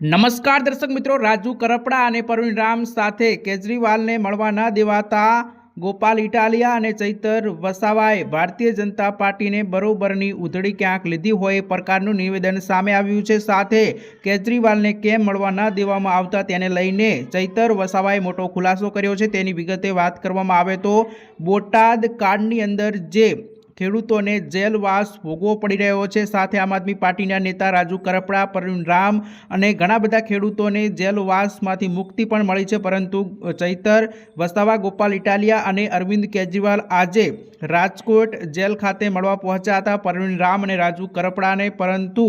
નમસ્કાર દર્શક મિત્રો, રાજુ કરપડા અને પરવીન રામ સાથે કેજરીવાલને મળવા ન દેવાતા ગોપાલ ઇટાલિયા અને ચૈતર વસાવાએ ભારતીય જનતા પાર્ટીને બરોબરની ઉધડી ક્યાંક લીધી હોય એ પ્રકારનું નિવેદન સામે આવ્યું છે। સાથે કેજરીવાલને કેમ મળવા ન દેવામાં આવતા તેને લઈને ચૈતર વસાવાએ મોટો ખુલાસો કર્યો છે। તેની વિગતે વાત કરવામાં આવે તો બોટાદ કાંડની અંદર જે ખેડૂતોને જેલવાસ ભોગવો પડી રહ્યો છે, સાથે આમ આદમી પાર્ટીના નેતા રાજુ કરપડા, પરવીન રામ અને ઘણા બધા ખેડૂતોને જેલવાસમાંથી મુક્તિ પણ મળી છે। પરંતુ ચૈતર વસાવા, ગોપાલ ઇટાલિયા અને અરવિંદ કેજરીવાલ આજે રાજકોટ જેલ ખાતે મળવા પહોંચ્યા હતા પરવીન રામ અને રાજુ કરપડાને, પરંતુ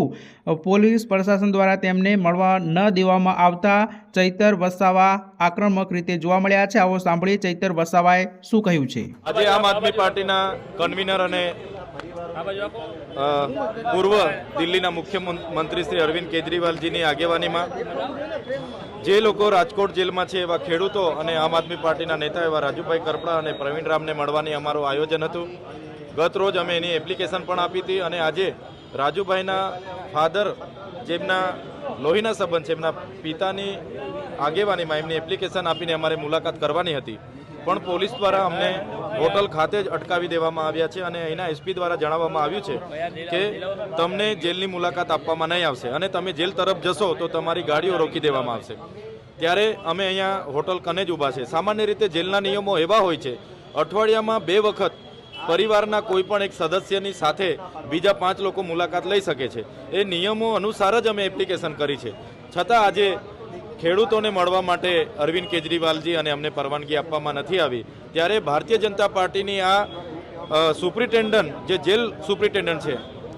પોલીસ પ્રશાસન દ્વારા તેમને મળવા ન દેવામાં આવતા ચૈતર વસાવા આક્રમક રીતે જોવા મળ્યા છે। આવો સાંભળીએ ચૈતર વસાવાએ શું કહ્યું છે। આજે આમ આદમી પાર્ટીના કન્વીનર અને પૂર્વ દિલ્હીના મુખ્યમંત્રી શ્રી અરવિંદ કેજરીવાલજીની આગેવાનીમાં જે લોકો રાજકોટ જેલમાં છે એવા ખેડૂતો અને આમ આદમી પાર્ટીના નેતા એવા રાજુભાઈ કરપડા અને પ્રવીણ રામને મળવાની અમારું આયોજન હતું। ગત રોજ અમે એની એપ્લિકેશન પણ આપી હતી અને આજે રાજુભાઈના ફાધર, જેમના લોહીના સંબંધ છે, એમના પિતાની આગેવાનીમાં એમની એપ્લિકેશન આપીને અમારે મુલાકાત કરવાની હતી, પણ પોલીસ દ્વારા અમને હોટલ ખાતે જ અટકાવી દેવામાં આવ્યા છે અને અહીંના એસપી દ્વારા જણાવવામાં આવ્યું છે કે તમને જેલની મુલાકાત આપવામાં નહીં આવશે અને તમે જેલ તરફ જશો તો તમારી ગાડીઓ રોકી દેવામાં આવશે। ત્યારે અમે અહીંયા હોટલ કને જ ઊભા છે। સામાન્ય રીતે જેલના નિયમો એવા હોય છે, અઠવાડિયામાં 2 વખત પરિવારના કોઈ પણ એક સદસ્યની સાથે બીજા 5 લોકો મુલાકાત લઈ શકે છે। એ નિયમો અનુસાર જ અમે એપ્લિકેશન કરી છે, છતાં આજે ખેડૂતોને મળવા માટે અરવિંદ કેજરીવાલજી અને અમને પરવાનગી આપવામાં નથી આવી। ત્યારે ભારતીય જનતા પાર્ટીની આ સુપ્રિન્ટેન્ડન્ટ, જે જેલ સુપ્રિન્ટેન્ડન્ટ છે,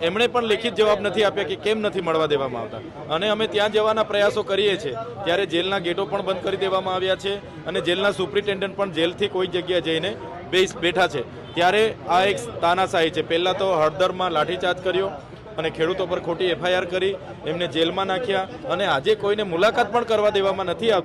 એમણે પણ લેખિત જવાબ નથી આપ્યા કે કેમ નથી મળવા દેવામાં આવતા અને અમે ત્યાં જવાના પ્રયાસો કરીએ છીએ ત્યારે જેલના ગેટો પણ બંધ કરી દેવામાં આવ્યા છે અને જેલના સુપ્રિન્ટેન્ડન્ટ પણ જેલથી કોઈ જગ્યાએ જઈને બેઠા છે। ત્યારે આ એક તાનાશાહી છે। પહેલાં તો હળદરમાં લાઠીચાર્જ કર્યો અને ખેડૂતો પર ખોટી FIR કરી, એમને જેલમાં નાખ્યા અને આજે કોઈને મુલાકાત પણ કરવા દેવામાં નથી આવતી।